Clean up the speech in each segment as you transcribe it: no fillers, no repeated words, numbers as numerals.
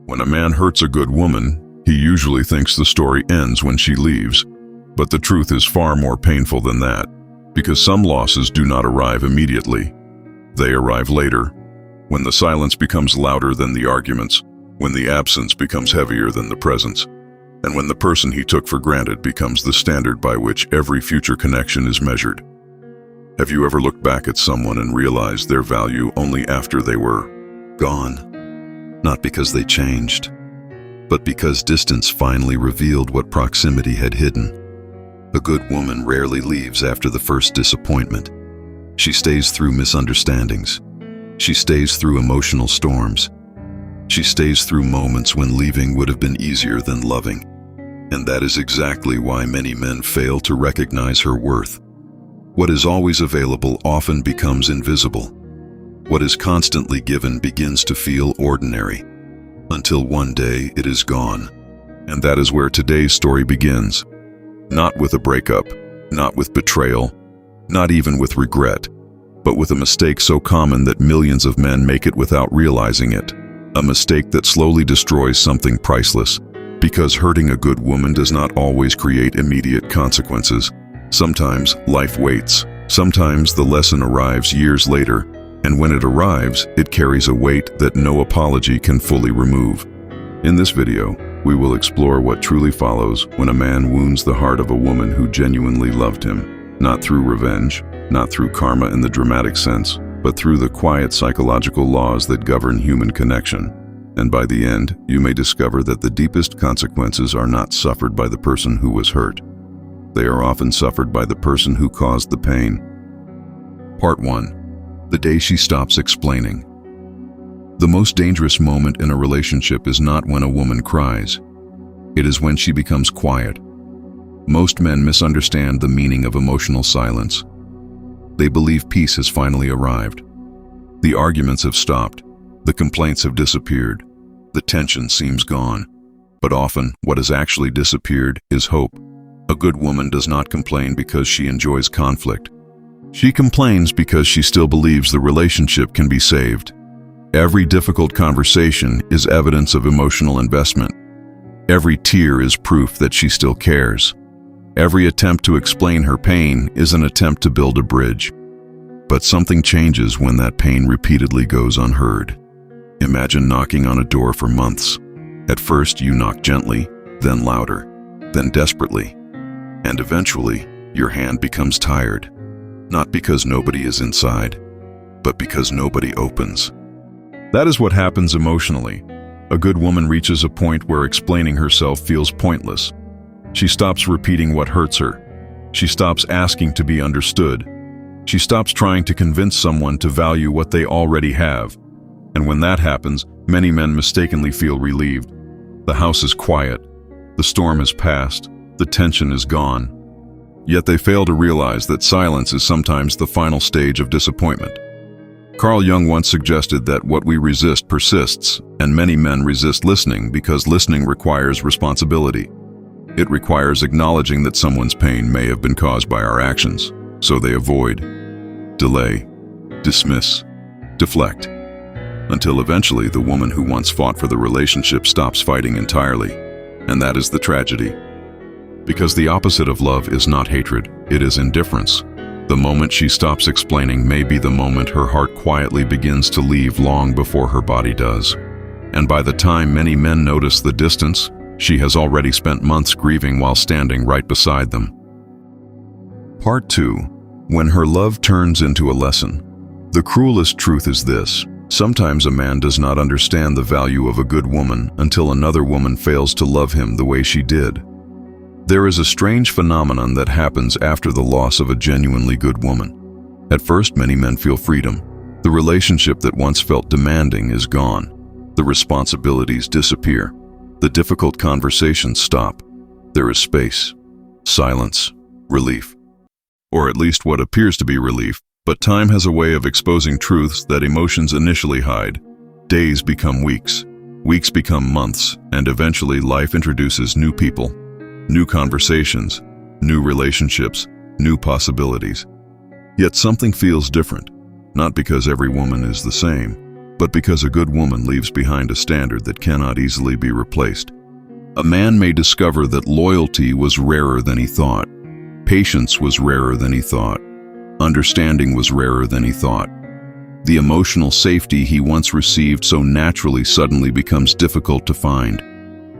When a man hurts a good woman, he usually thinks the story ends when she leaves. But the truth is far more painful than that, because some losses do not arrive immediately. They arrive later, when the silence becomes louder than the arguments, when the absence becomes heavier than the presence, and when the person he took for granted becomes the standard by which every future connection is measured. Have you ever looked back at someone and realized their value only after they were gone? Not because they changed, but because distance finally revealed what proximity had hidden. A good woman rarely leaves after the first disappointment. She stays through misunderstandings. She stays through emotional storms. She stays through moments when leaving would have been easier than loving. And that is exactly why many men fail to recognize her worth. What is always available often becomes invisible. What is constantly given begins to feel ordinary, until one day it is gone. And that is where today's story begins. Not with a breakup, not with betrayal, not even with regret, but with a mistake so common that millions of men make it without realizing it. A mistake that slowly destroys something priceless. Because hurting a good woman does not always create immediate consequences. Sometimes life waits. Sometimes the lesson arrives years later, and when it arrives, it carries a weight that no apology can fully remove. In this video, we will explore what truly follows when a man wounds the heart of a woman who genuinely loved him, not through revenge, not through karma in the dramatic sense, but through the quiet psychological laws that govern human connection. And by the end, you may discover that the deepest consequences are not suffered by the person who was hurt. They are often suffered by the person who caused the pain. Part 1. The day she stops explaining. The most dangerous moment in a relationship is not when a woman cries. It is when she becomes quiet. Most men misunderstand the meaning of emotional silence. They believe peace has finally arrived. The arguments have stopped. The complaints have disappeared. The tension seems gone. But often, what has actually disappeared is hope. A good woman does not complain because she enjoys conflict. She complains because she still believes the relationship can be saved. Every difficult conversation is evidence of emotional investment. Every tear is proof that she still cares. Every attempt to explain her pain is an attempt to build a bridge. But something changes when that pain repeatedly goes unheard. Imagine knocking on a door for months. At first, you knock gently, then louder, then desperately. And eventually, your hand becomes tired. Not because nobody is inside, but because nobody opens. That is what happens emotionally. A good woman reaches a point where explaining herself feels pointless. She stops repeating what hurts her. She stops asking to be understood. She stops trying to convince someone to value what they already have. And when that happens, many men mistakenly feel relieved. The house is quiet. The storm has passed. The tension is gone. Yet they fail to realize that silence is sometimes the final stage of disappointment. Carl Jung once suggested that what we resist persists, and many men resist listening because listening requires responsibility. It requires acknowledging that someone's pain may have been caused by our actions, so they avoid, delay, dismiss, deflect, until eventually the woman who once fought for the relationship stops fighting entirely. And that is the tragedy. Because the opposite of love is not hatred, it is indifference. The moment she stops explaining may be the moment her heart quietly begins to leave long before her body does. And by the time many men notice the distance, she has already spent months grieving while standing right beside them. Part 2. When her love turns into a lesson. The cruelest truth is this: sometimes a man does not understand the value of a good woman until another woman fails to love him the way she did. There is a strange phenomenon that happens after the loss of a genuinely good woman. At first, many men feel freedom. The relationship that once felt demanding is gone. The responsibilities disappear. The difficult conversations stop. There is space, silence, relief. Or at least what appears to be relief. But time has a way of exposing truths that emotions initially hide. Days become weeks, weeks become months, and eventually life introduces new people, new conversations, new relationships, new possibilities. Yet something feels different, not because every woman is the same, but because a good woman leaves behind a standard that cannot easily be replaced. A man may discover that loyalty was rarer than he thought, patience was rarer than he thought, understanding was rarer than he thought. The emotional safety he once received so naturally suddenly becomes difficult to find.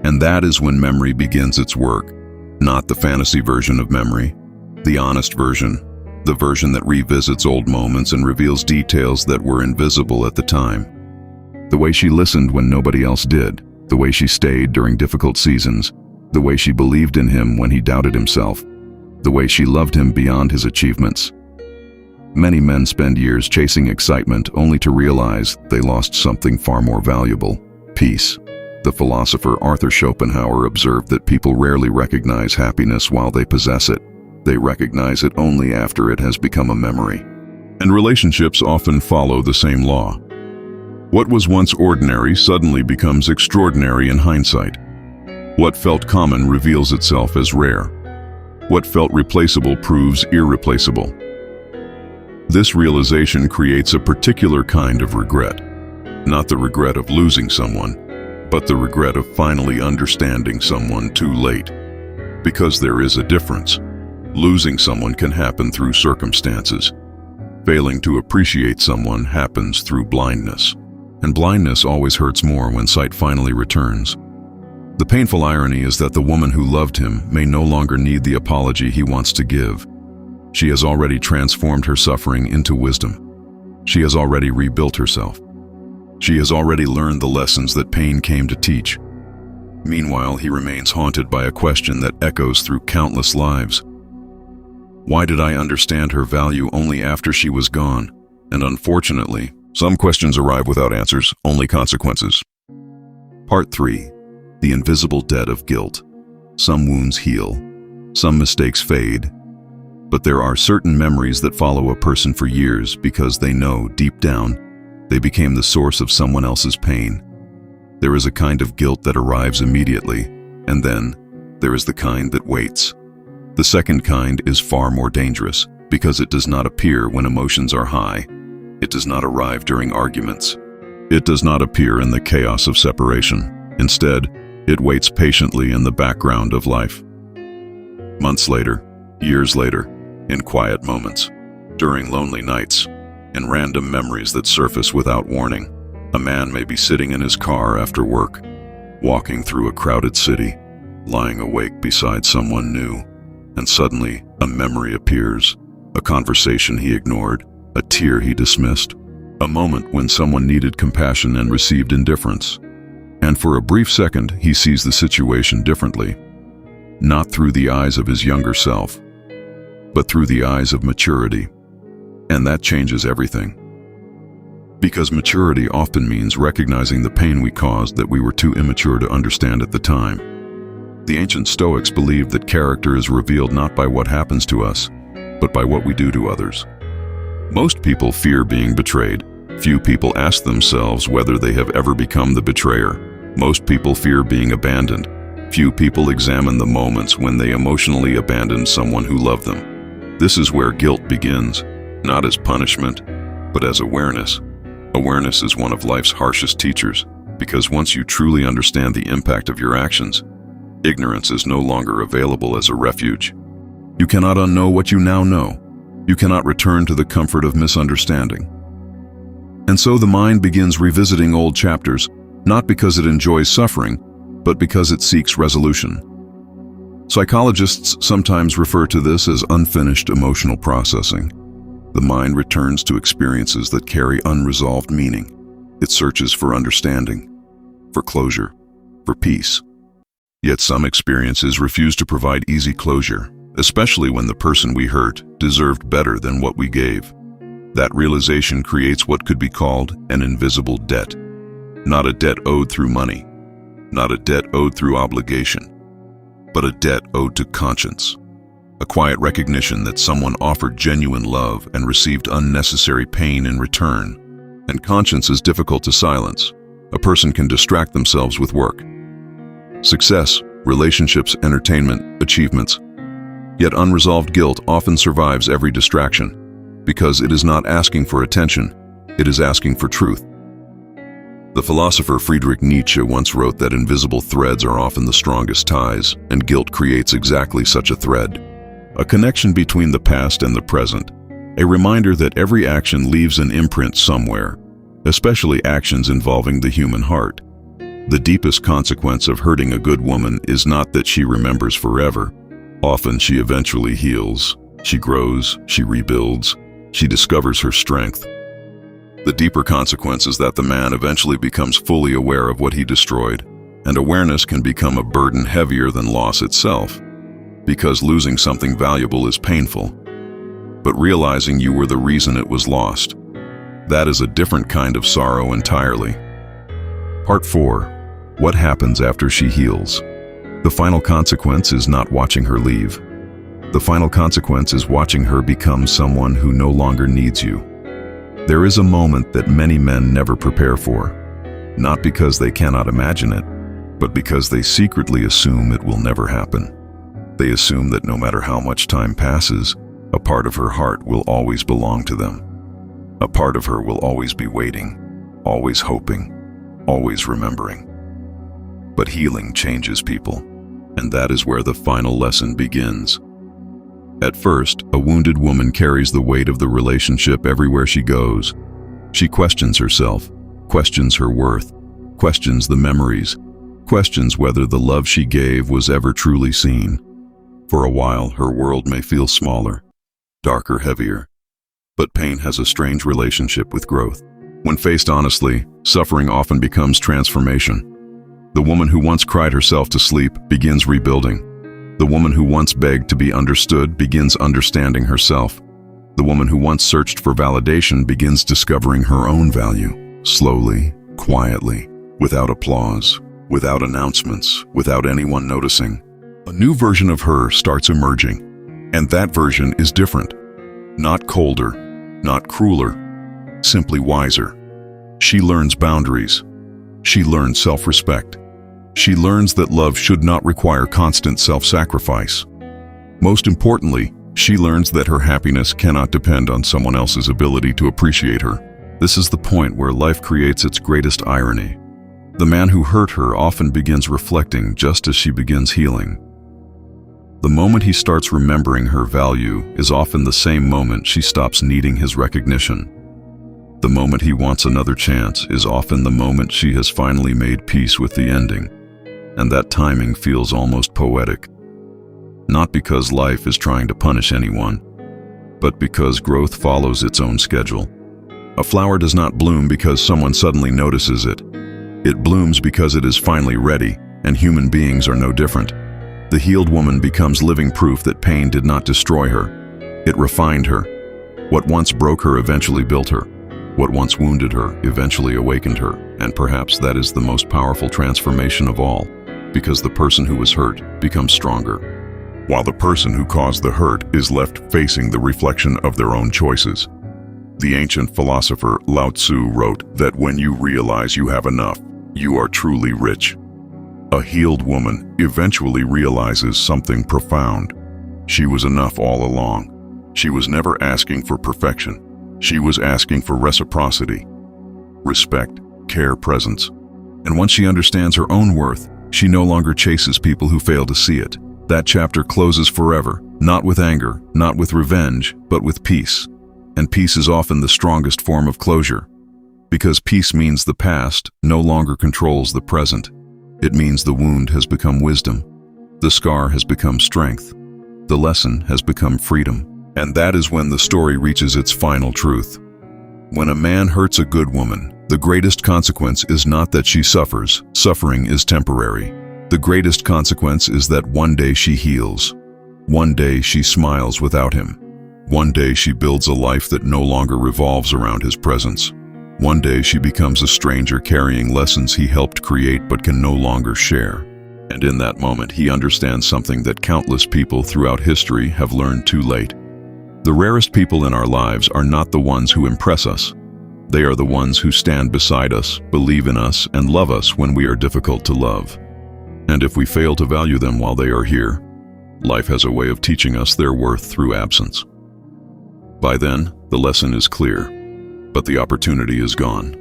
And that is when memory begins its work. Not the fantasy version of memory, the honest version, the version that revisits old moments and reveals details that were invisible at the time. The way she listened when nobody else did, the way she stayed during difficult seasons, the way she believed in him when he doubted himself, the way she loved him beyond his achievements. Many men spend years chasing excitement only to realize they lost something far more valuable: peace. The philosopher Arthur Schopenhauer observed that people rarely recognize happiness while they possess it. They recognize it only after it has become a memory. And relationships often follow the same law. What was once ordinary suddenly becomes extraordinary in hindsight. What felt common reveals itself as rare. What felt replaceable proves irreplaceable. This realization creates a particular kind of regret. Not the regret of losing someone, but the regret of finally understanding someone too late. Because there is a difference. Losing someone can happen through circumstances. Failing to appreciate someone happens through blindness. And blindness always hurts more when sight finally returns. The painful irony is that the woman who loved him may no longer need the apology he wants to give. She has already transformed her suffering into wisdom. She has already rebuilt herself. She has already learned the lessons that pain came to teach. Meanwhile, he remains haunted by a question that echoes through countless lives. Why did I understand her value only after she was gone? And unfortunately, some questions arrive without answers, only consequences. Part 3. The invisible debt of guilt. Some wounds heal. Some mistakes fade. But there are certain memories that follow a person for years because they know, deep down, they became the source of someone else's pain. There is a kind of guilt that arrives immediately, and then there is the kind that waits. The second kind is far more dangerous because it does not appear when emotions are high. It does not arrive during arguments. It does not appear in the chaos of separation. Instead, it waits patiently in the background of life. Months later, years later, in quiet moments, during lonely nights, in random memories that surface without warning, a man may be sitting in his car after work, walking through a crowded city, lying awake beside someone new, and suddenly a memory appears, a conversation he ignored, a tear he dismissed, a moment when someone needed compassion and received indifference. And for a brief second, he sees the situation differently, not through the eyes of his younger self, but through the eyes of maturity. And that changes everything. Because maturity often means recognizing the pain we caused that we were too immature to understand at the time. The ancient Stoics believed that character is revealed not by what happens to us, but by what we do to others. Most people fear being betrayed. Few people ask themselves whether they have ever become the betrayer. Most people fear being abandoned. Few people examine the moments when they emotionally abandoned someone who loved them. This is where guilt begins, not as punishment, but as awareness. Awareness is one of life's harshest teachers, because once you truly understand the impact of your actions, ignorance is no longer available as a refuge. You cannot unknow what you now know. You cannot return to the comfort of misunderstanding. And so the mind begins revisiting old chapters, not because it enjoys suffering, but because it seeks resolution. Psychologists sometimes refer to this as unfinished emotional processing. The mind returns to experiences that carry unresolved meaning. It searches for understanding, for closure, for peace. Yet some experiences refuse to provide easy closure, especially when the person we hurt deserved better than what we gave. That realization creates what could be called an invisible debt. Not a debt owed through money, not a debt owed through obligation, but a debt owed to conscience. A quiet recognition that someone offered genuine love and received unnecessary pain in return. And conscience is difficult to silence. A person can distract themselves with work, success, relationships, entertainment, achievements. Yet unresolved guilt often survives every distraction, because it is not asking for attention, it is asking for truth. The philosopher Friedrich Nietzsche once wrote that invisible threads are often the strongest ties, and guilt creates exactly such a thread. A connection between the past and the present, a reminder that every action leaves an imprint somewhere, especially actions involving the human heart. The deepest consequence of hurting a good woman is not that she remembers forever. Often she eventually heals, she grows, she rebuilds, she discovers her strength. The deeper consequence is that the man eventually becomes fully aware of what he destroyed, and awareness can become a burden heavier than loss itself, because losing something valuable is painful. But realizing you were the reason it was lost, that is a different kind of sorrow entirely. Part 4. What happens after she heals? The final consequence is not watching her leave. The final consequence is watching her become someone who no longer needs you. There is a moment that many men never prepare for, not because they cannot imagine it, but because they secretly assume it will never happen. They assume that no matter how much time passes, a part of her heart will always belong to them. A part of her will always be waiting, always hoping, always remembering. But healing changes people, and that is where the final lesson begins. At first, a wounded woman carries the weight of the relationship everywhere she goes. She questions herself, questions her worth, questions the memories, questions whether the love she gave was ever truly seen. For a while, her world may feel smaller, darker, heavier. But pain has a strange relationship with growth. When faced honestly, suffering often becomes transformation. The woman who once cried herself to sleep begins rebuilding. The woman who once begged to be understood begins understanding herself. The woman who once searched for validation begins discovering her own value, slowly, quietly, without applause, without announcements, without anyone noticing. A new version of her starts emerging, and that version is different. Not colder, not crueler, simply wiser. She learns boundaries. She learns self-respect. She learns that love should not require constant self-sacrifice. Most importantly, she learns that her happiness cannot depend on someone else's ability to appreciate her. This is the point where life creates its greatest irony. The man who hurt her often begins reflecting just as she begins healing. The moment he starts remembering her value is often the same moment she stops needing his recognition. The moment he wants another chance is often the moment she has finally made peace with the ending. And that timing feels almost poetic. Not because life is trying to punish anyone, but because growth follows its own schedule. A flower does not bloom because someone suddenly notices it. It blooms because it is finally ready, and human beings are no different. The healed woman becomes living proof that pain did not destroy her. It refined her. What once broke her eventually built her. What once wounded her eventually awakened her, and perhaps that is the most powerful transformation of all, because the person who was hurt becomes stronger, while the person who caused the hurt is left facing the reflection of their own choices. The ancient philosopher Lao Tzu wrote that when you realize you have enough, you are truly rich. A healed woman eventually realizes something profound. She was enough all along. She was never asking for perfection. She was asking for reciprocity, respect, care, presence. And once she understands her own worth, she no longer chases people who fail to see it. That chapter closes forever, not with anger, not with revenge, but with peace. And peace is often the strongest form of closure. Because peace means the past no longer controls the present. It means the wound has become wisdom. The scar has become strength. The lesson has become freedom. And that is when the story reaches its final truth. When a man hurts a good woman, the greatest consequence is not that she suffers. Suffering is temporary. The greatest consequence is that one day she heals. One day she smiles without him. One day she builds a life that no longer revolves around his presence. One day she becomes a stranger carrying lessons he helped create but can no longer share. And in that moment he understands something that countless people throughout history have learned too late. The rarest people in our lives are not the ones who impress us. They are the ones who stand beside us, believe in us, and love us when we are difficult to love. And if we fail to value them while they are here, life has a way of teaching us their worth through absence. By then, the lesson is clear, but the opportunity is gone.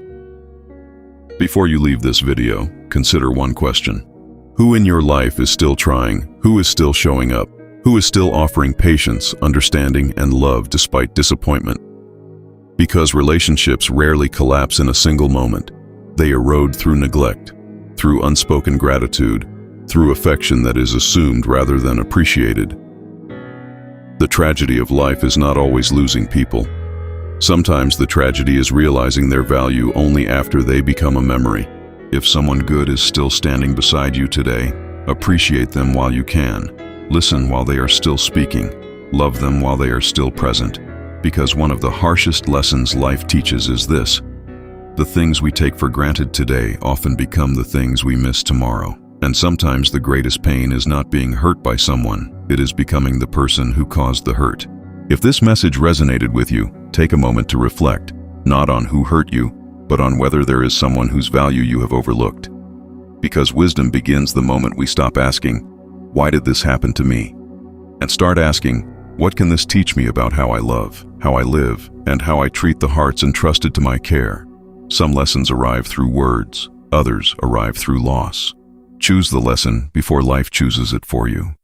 Before you leave this video, consider one question. Who in your life is still trying? Who is still showing up? Who is still offering patience, understanding, and love despite disappointment? Because relationships rarely collapse in a single moment. They erode through neglect, through unspoken gratitude, through affection that is assumed rather than appreciated. The tragedy of life is not always losing people. Sometimes the tragedy is realizing their value only after they become a memory. If someone good is still standing beside you today, appreciate them while you can. Listen while they are still speaking. Love them while they are still present. Because one of the harshest lessons life teaches is this: the things we take for granted today often become the things we miss tomorrow. And sometimes the greatest pain is not being hurt by someone, it is becoming the person who caused the hurt. If this message resonated with you, take a moment to reflect, not on who hurt you, but on whether there is someone whose value you have overlooked. Because wisdom begins the moment we stop asking, "Why did this happen to me?" and start asking, "What can this teach me about how I love, how I live, and how I treat the hearts entrusted to my care?" Some lessons arrive through words, others arrive through loss. Choose the lesson before life chooses it for you.